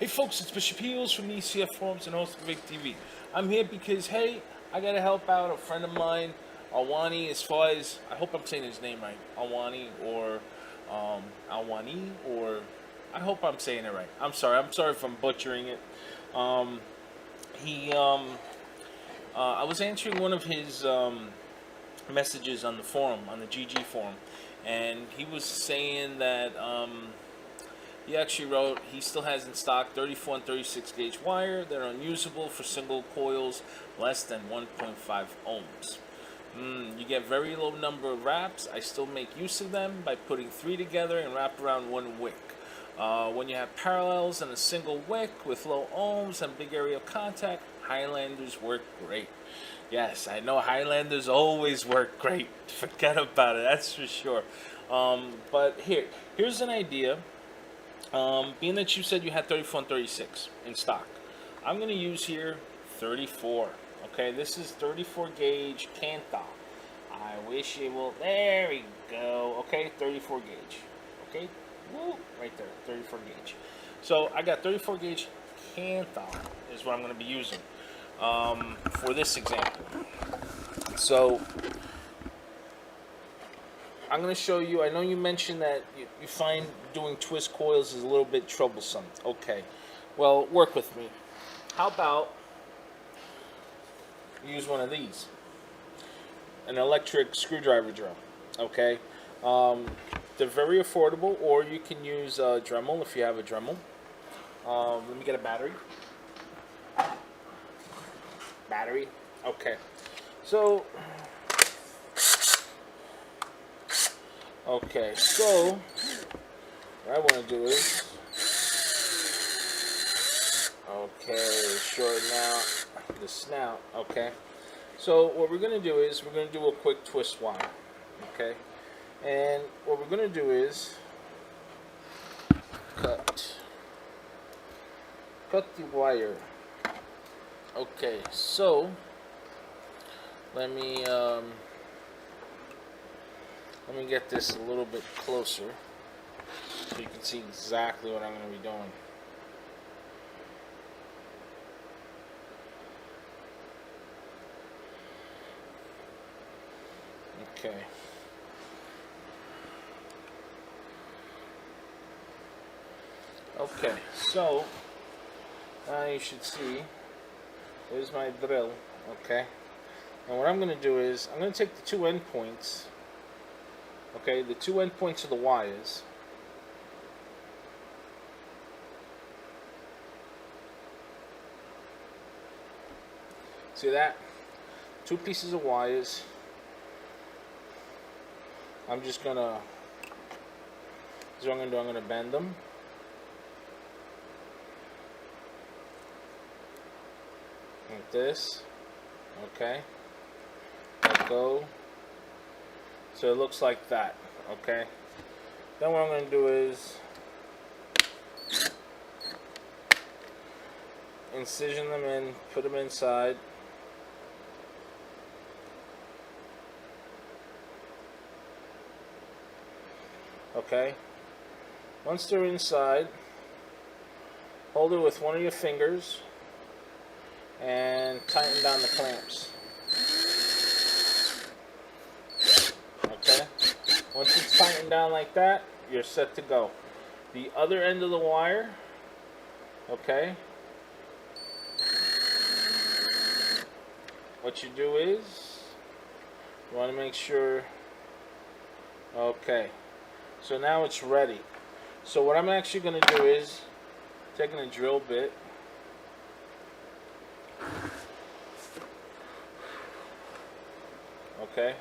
Hey folks, it's Bishopheals from the ECF Forums and host of VAPE TV. I'm here because, hey, I gotta help out a friend of mine, Aalwani, as far as, I hope I'm saying his name right, Aalwani, or Aalwani, or, I hope I'm saying it right. I'm sorry if I'm butchering it. I was answering one of his messages on the forum, on the GG forum, and he was saying that, he actually wrote he still has in stock 34 and 36 gauge wire that are unusable for single coils less than 1.5 ohms. You get very low number of wraps. I still make use of them by putting 3 together and wrap around 1 wick. When you have parallels and a single wick with low ohms and big area of contact, Highlanders work great. Yes, I know Highlanders always work great. Forget about it, that's for sure. But here's an idea. Being that you said you had 34 and 36 in stock, I'm going to use here 34. Okay, this is 34 gauge Cantha. I wish it will. There we go. Okay, 34 gauge. Okay, woo, right there, 34 gauge. So I got 34 gauge Cantha is what I'm going to be using for this example. So I'm going to show you. I know you mentioned that you find doing twist coils is a little bit troublesome. Okay, well, work with me. How about use one of these, an electric screwdriver drill. Okay, they're very affordable, or you can use a Dremel if you have a Dremel. Let me get a battery. Okay, so what I want to do is, shorten out the snout. Okay, so what we're going to do is we're going to do a quick twist wire. Okay, and what we're going to do is cut the wire. Okay, so let me get this a little bit closer so you can see exactly what I'm going to be doing. Okay, so now you should see, there's my drill. Okay, and what I'm going to do is I'm going to take the 2 end points. Okay, the 2 end points of the wires. See that? 2 pieces of wires. I'm just gonna. This is what I'm gonna do. I'm gonna bend them. Like this. Okay. Let go. So it looks like that. Okay. Then what I'm going to do is incision them in, put them inside. Okay. Once they're inside, hold it with one of your fingers and tighten down the clamps. Okay. Once it's tightened down like that, you're set to go. The other end of the wire, okay, what you do is you want to make sure, okay, so now it's ready. So what I'm actually going to do is taking a drill bit, okay,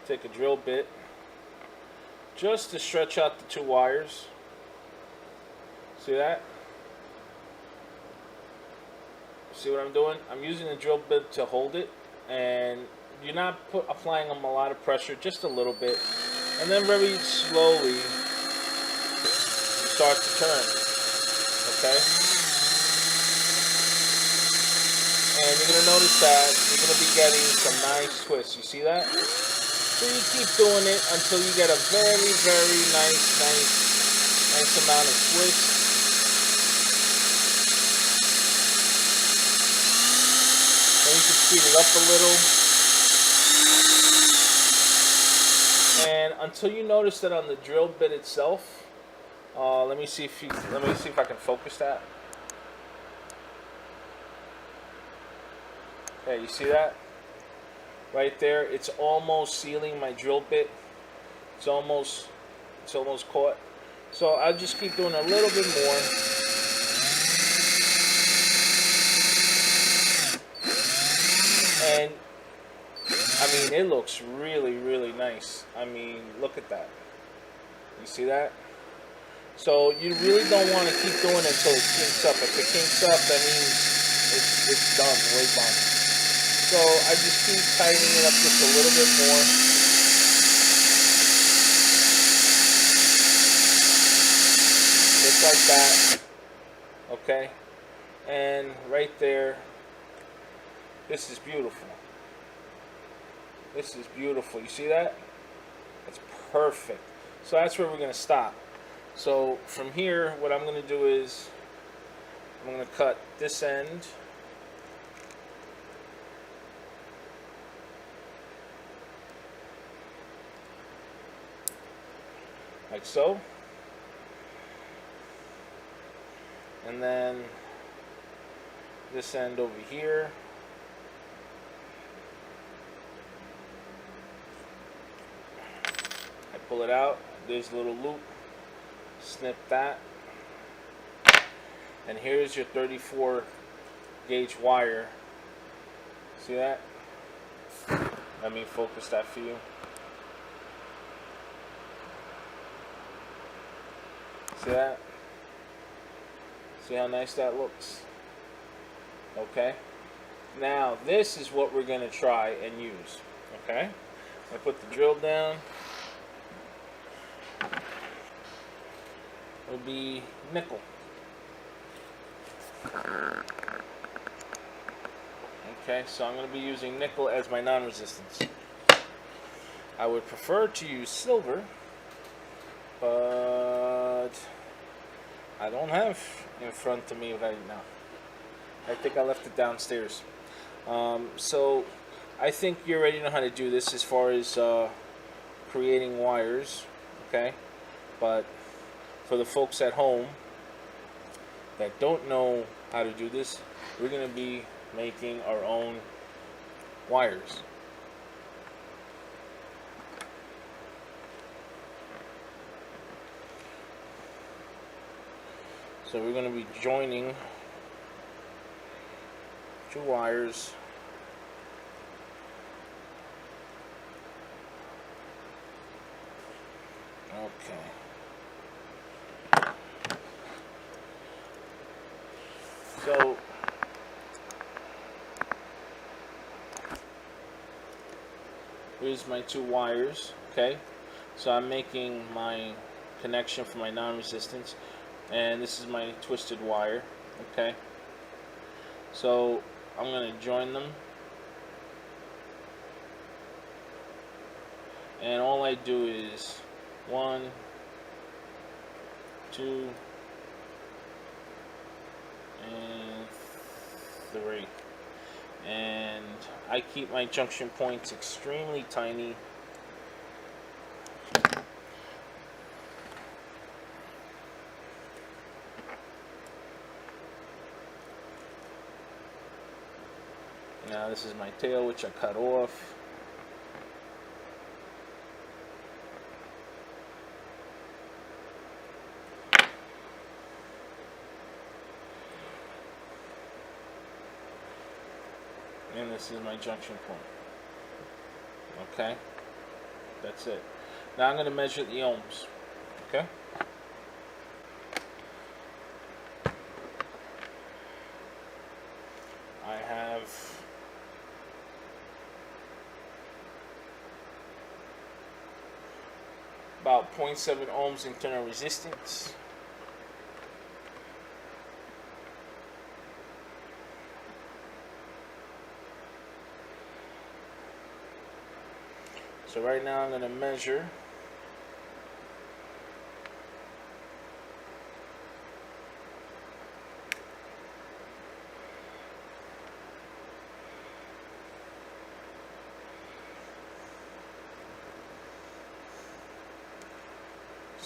take a drill bit just to stretch out the 2 wires. See that? See what I'm doing? I'm using the drill bit to hold it, and you're not applying them a lot of pressure, just a little bit, and then very slowly start to turn. Okay? And you're going to notice that you're going to be getting some nice twists. You see that? So you keep doing it until you get a very, very nice amount of twist. speed it up a little. And until you notice that on the drill bit itself, let me see if I can focus that. Okay, you see that? Right there, it's almost sealing my drill bit. It's almost caught. So I'll just keep doing a little bit more. And I mean, it looks really, really nice. I mean, look at that. You see that? So you really don't want to keep doing it until it kinks up. If it kinks up, that means it's done, way done. So I just keep tightening it up just a little bit more. Just like that. Okay? And right there, this is beautiful. This is beautiful. You see that? That's perfect. So that's where we're going to stop. So from here, what I'm going to do is I'm going to cut this end. Like so. And then this end over here. I pull it out. There's a little loop. Snip that. And here's your 34 gauge wire. See that? Let me focus that for you. See that? See how nice that looks? Okay. Now this is what we're going to try and use. Okay. I put the drill down. It'll be nickel. Okay, so I'm going to be using nickel as my non-resistance. I would prefer to use silver, but I don't have in front of me right now. I think I left it downstairs. So I think you already know how to do this as far as creating wires, okay? But for the folks at home that don't know how to do this, we're going to be making our own wires. So we're going to be joining two wires. Okay. So here's my two wires, okay? So I'm making my connection for my non-resistance, and this is my twisted wire, okay? So I'm going to join them, and all I do is 1, 2, and 3, and I keep my junction points extremely tiny. Now this is my tail, which I cut off. And this is my junction point. Okay? That's it. Now I'm going to measure the ohms. Okay? I have about 0.7 ohms internal resistance. So right now I'm going to measure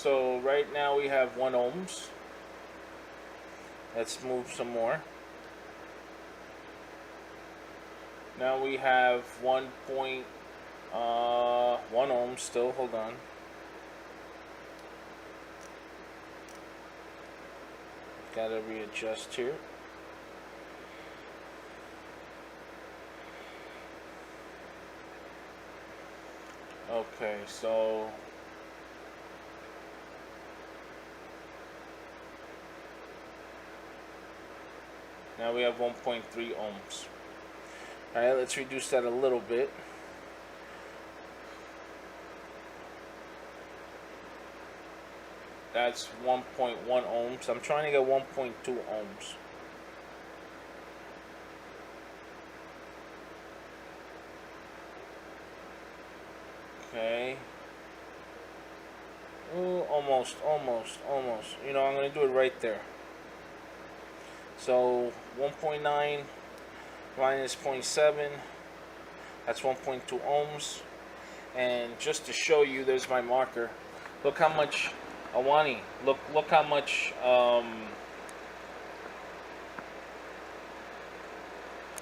So right now we have 1 ohms. Let's move some more. Now we have 1 ohms still. Hold on. Gotta readjust here. Okay, so now we have 1.3 ohms. Alright, let's reduce that a little bit. That's 1.1 ohms. I'm trying to get 1.2 ohms. Okay. Ooh, almost. You know, I'm going to do it right there. So 1.9 minus 0.7, that's 1.2 ohms. And just to show you, there's my marker. Look how much, Aalwani, look how much,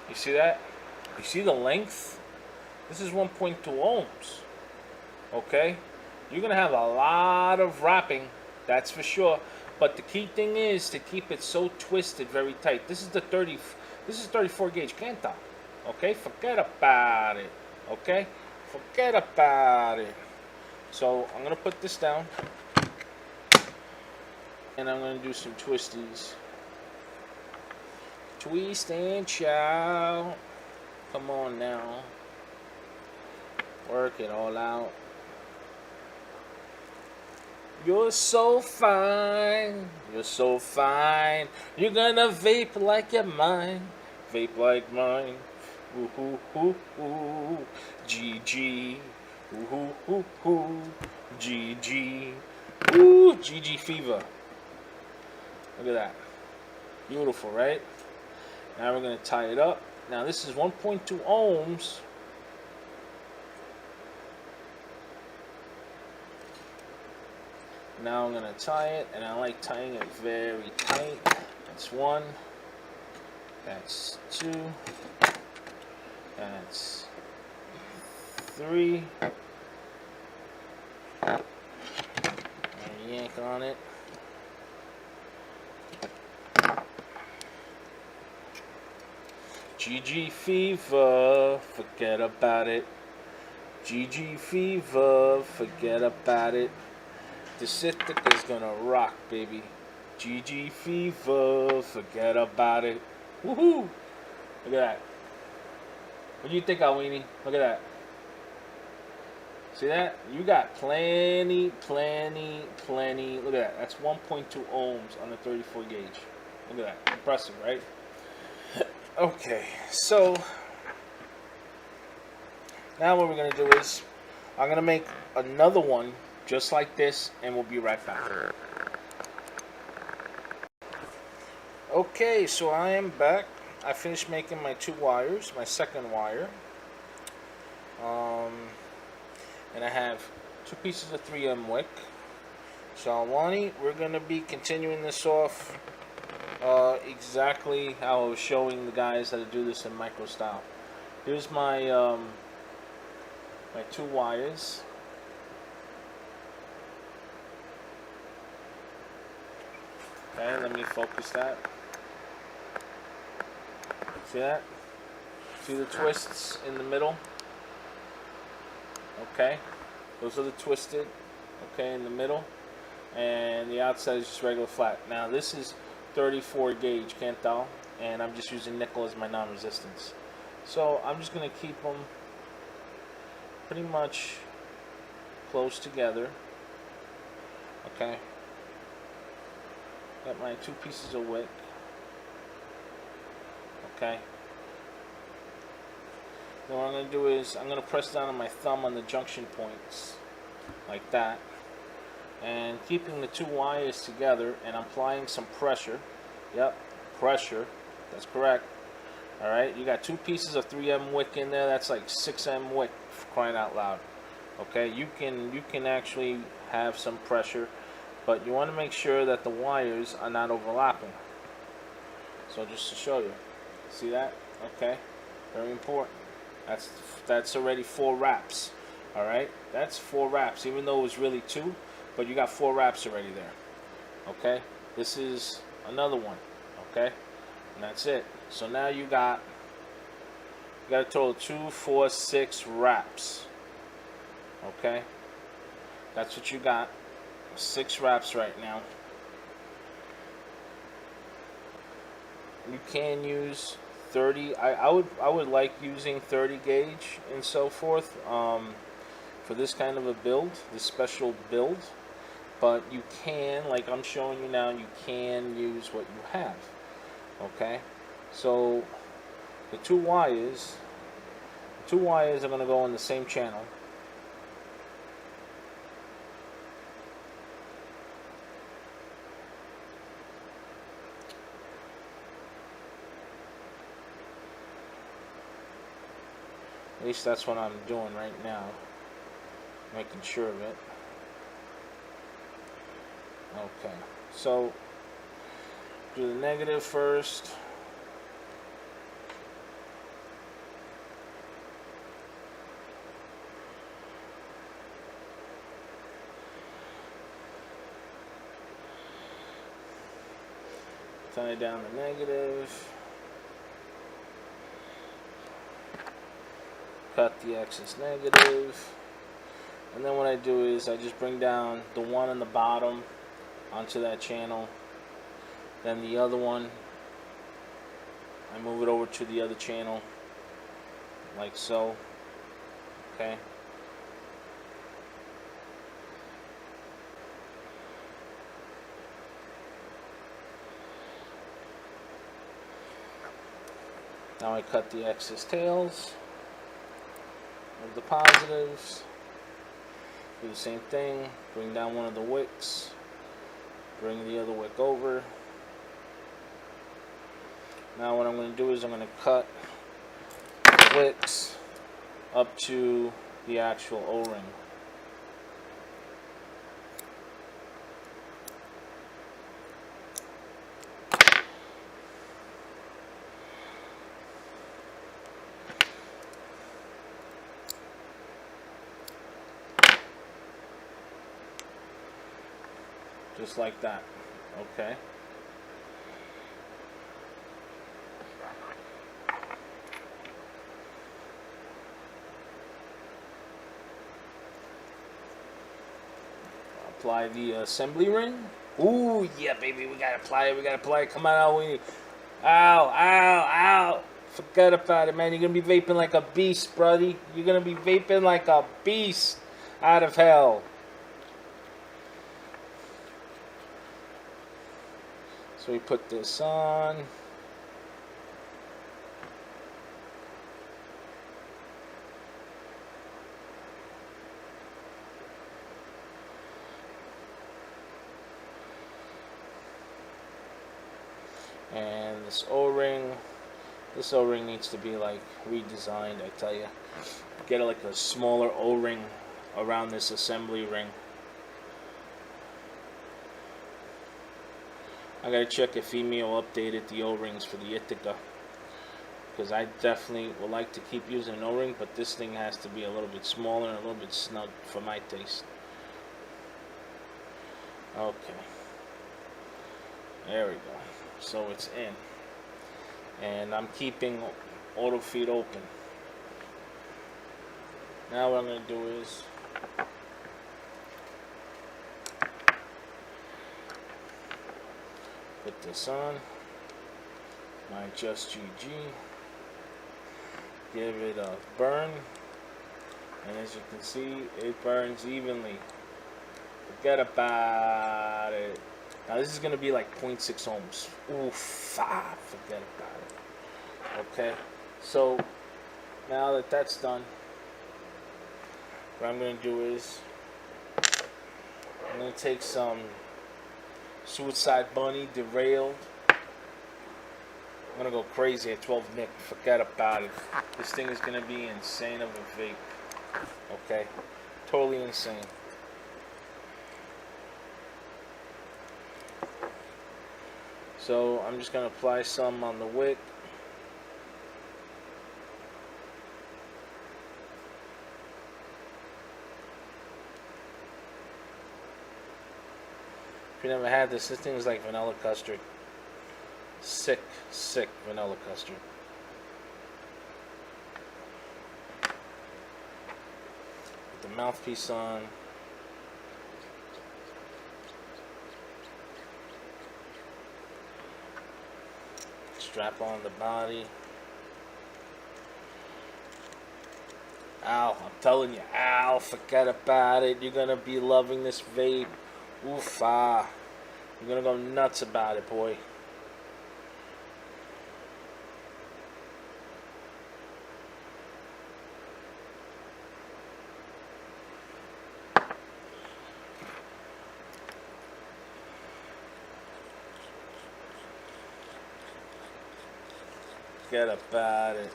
you see that? You see the length? This is 1.2 ohms. Okay? You're going to have a lot of wrapping, that's for sure. But the key thing is to keep it so twisted very tight. This is 34 gauge Kanta. Okay? Forget about it. Okay? Forget about it. So I'm going to put this down. And I'm going to do some twisties. Twist and chow. Come on now. Work it all out. You're so fine. You're so fine. You're gonna vape like you're mine. Vape like mine. Ooh, ooh, ooh, ooh. GG. Ooh, ooh, ooh, ooh. GG. Ooh, GG fever. Look at that. Beautiful, right? Now we're going to tie it up. Now this is 1.2 ohms. Now I'm going to tie it, and I like tying it very tight. That's 1. That's 2. That's 3. And yank on it. GG fever, forget about it. GG fever, forget about it. This Ithaka is gonna rock, baby. GG fever, forget about it. Woohoo! Look at that. What do you think, Aalwani? Look at that. See that? You got plenty. Look at that. That's 1.2 ohms on the 34 gauge. Look at that. Impressive, right? Okay, so now what we're going to do is I'm going to make another one just like this, and we'll be right back. Okay, so I am back. I finished making my 2 wires, my second wire. And I have 2 pieces of 3M wick. So Aalwani, we're going to be continuing this off exactly how I was showing the guys how to do this in micro style. Here's my my 2 wires. Okay, let me focus that. See that? See the twists in the middle? Okay, those are the twisted, okay, in the middle, and the outside is just regular flat. Now this is 34 gauge Cantal, and I'm just using nickel as my non-resistance. So I'm just going to keep them pretty much close together. Okay, got my 2 pieces of wick. Okay. Then what I'm going to do is I'm going to press down on my thumb on the junction points like that, and keeping the 2 wires together, and applying some pressure. Yep, pressure, that's correct. Alright, you got 2 pieces of 3M wick in there. That's like 6M wick, for crying out loud. Okay, you can actually have some pressure. but you want to make sure that the wires are not overlapping. So just to show you, see that? Okay, very important. That's already 4 wraps. All right, that's 4 wraps, even though it was really 2, but you got 4 wraps already there. Okay, this is another one. Okay, and that's it. So now you got a total of 2, 4, 6 wraps. Okay, that's what you got. 6 wraps right now. You can use 30. I would like using 30 gauge and so forth for this kind of a build, this special build. But you can, like I'm showing you now, you can use what you have. Okay, so the two wires are going to go in the same channel. At least that's what I'm doing right now, making sure of it. Okay, so do the negative first. Tie down the negative. Cut the excess negative. And then what I do is I just bring down the one on the bottom onto that channel. Then the other one, I move it over to the other channel, like so. Okay. Now I cut the excess tails of the positives. Do the same thing. Bring down one of the wicks. Bring the other wick over. Now what I'm going to do is I'm going to cut the wicks up to the actual O-ring. Just like that. Okay. Apply the assembly ring. Ooh, yeah, baby, we gotta apply it. We gotta apply it. Come on, Aalwani. Ow, ow, ow. Forget about it, man. You're gonna be vaping like a beast, buddy. You're gonna be vaping like a beast out of hell. So we put this on. And this O-ring needs to be like redesigned, I tell you. Get like a smaller O-ring around this assembly ring. I gotta check if Emil updated the O-rings for the Ithaka, because I definitely would like to keep using an O-ring, but this thing has to be a little bit smaller and a little bit snug for my taste. Okay, there we go. So it's in, and I'm keeping auto feed open. Now what I'm gonna do is put this on my Just GG, give it a burn, and as you can see, it burns evenly. Forget about it. Now this is going to be like 0.6 ohms. Oof, forget about it. Okay, so now that that's done, what I'm going to do is I'm going to take some Suicide Bunny Derailed. I'm going to go crazy at 12 Nick. Forget about it. This thing is going to be insane of a vape. Okay, totally insane. So I'm just going to apply some on the wick. If you never had this thing is like vanilla custard. Sick, sick vanilla custard. Put the mouthpiece on. Strap on the body. Al, I'm telling you, Al, forget about it. You're gonna be loving this vape. Oof, ah. You're gonna go nuts about it, boy. Forget about it.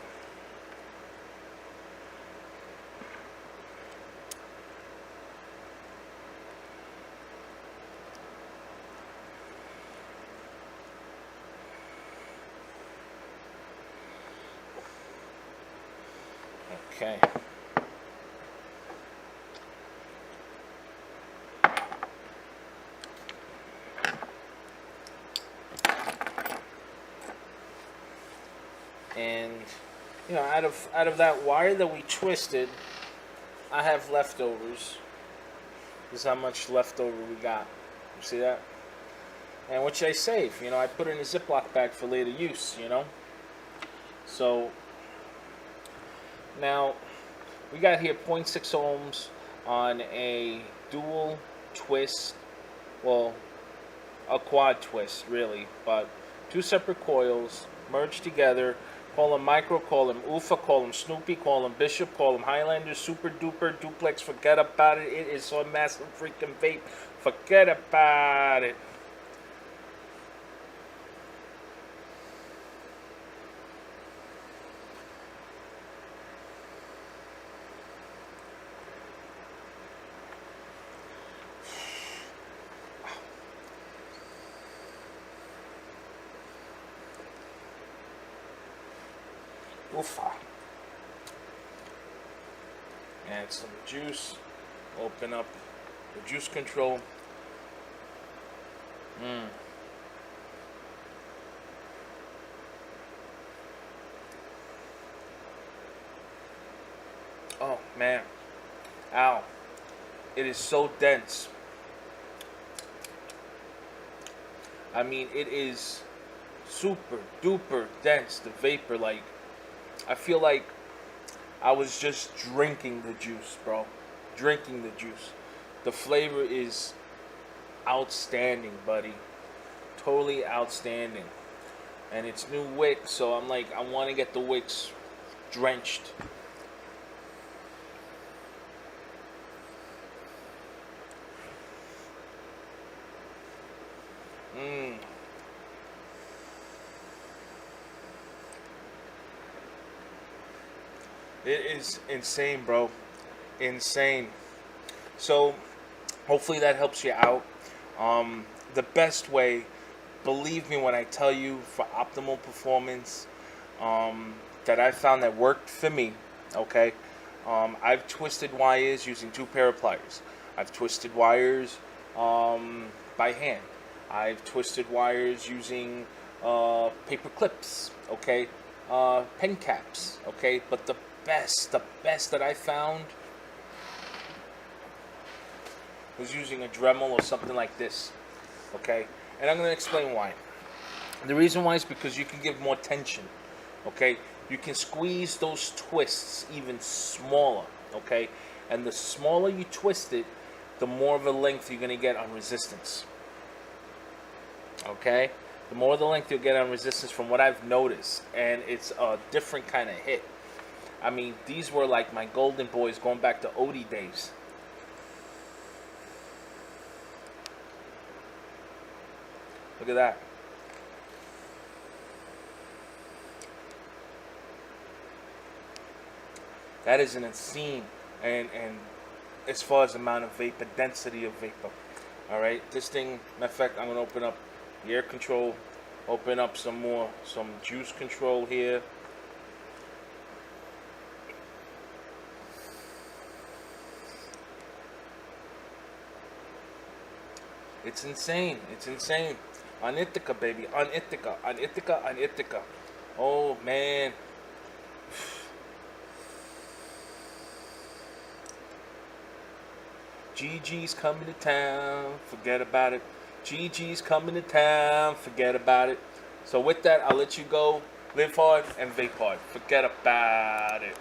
Okay. And you know, out of that wire that we twisted, I have leftovers. This is how much leftover we got. You see that? And which I save. You know, I put it in a Ziploc bag for later use. You know. So now we got here 0.6 ohms on a dual twist. Well, a quad twist really, but two separate coils merged together. Call them Micro, call them UFA, call them Snoopy, call them Bishop, call them Highlander, Super Duper, Duplex. Forget about it. It is so massive freaking vape. Forget about it. Oofa. Add some juice. Open up the juice control. Oh man. Ow. It is so dense. I mean, it is super duper dense, the vapor. Like, I feel like I was just drinking the juice, bro. Drinking the juice. The flavor is outstanding, buddy. Totally outstanding. And it's new wick, so I'm like, I want to get the wicks drenched. It is insane, bro. Insane. So, hopefully that helps you out. The best way, believe me when I tell you, for optimal performance, that I found that worked for me, okay? I've twisted wires using 2 pair of pliers. I've twisted wires by hand. I've twisted wires using paper clips, okay? Pen caps, okay? But the best that I found was using a Dremel or something like this, okay? And I'm going to explain why. The reason why is because you can give more tension, okay? You can squeeze those twists even smaller, okay? And the smaller you twist it, the more of a length you're going to get on resistance, okay? The more the length you'll get on resistance from what I've noticed, and it's a different kind of hit. I mean, these were like my golden boys going back to Odie days. Look at that. That is an insane, and as far as the amount of vapor, density of vapor. All right, this thing, matter of fact, I'm gonna open up the air control Open up some juice control here. It's insane. It's insane. On Ithaka, baby. On Ithaka. On Ithaka. On Ithaka. Oh, man. GG's coming to town. Forget about it. GG's coming to town. Forget about it. So with that, I'll let you go. Live hard and vape hard. Forget about it.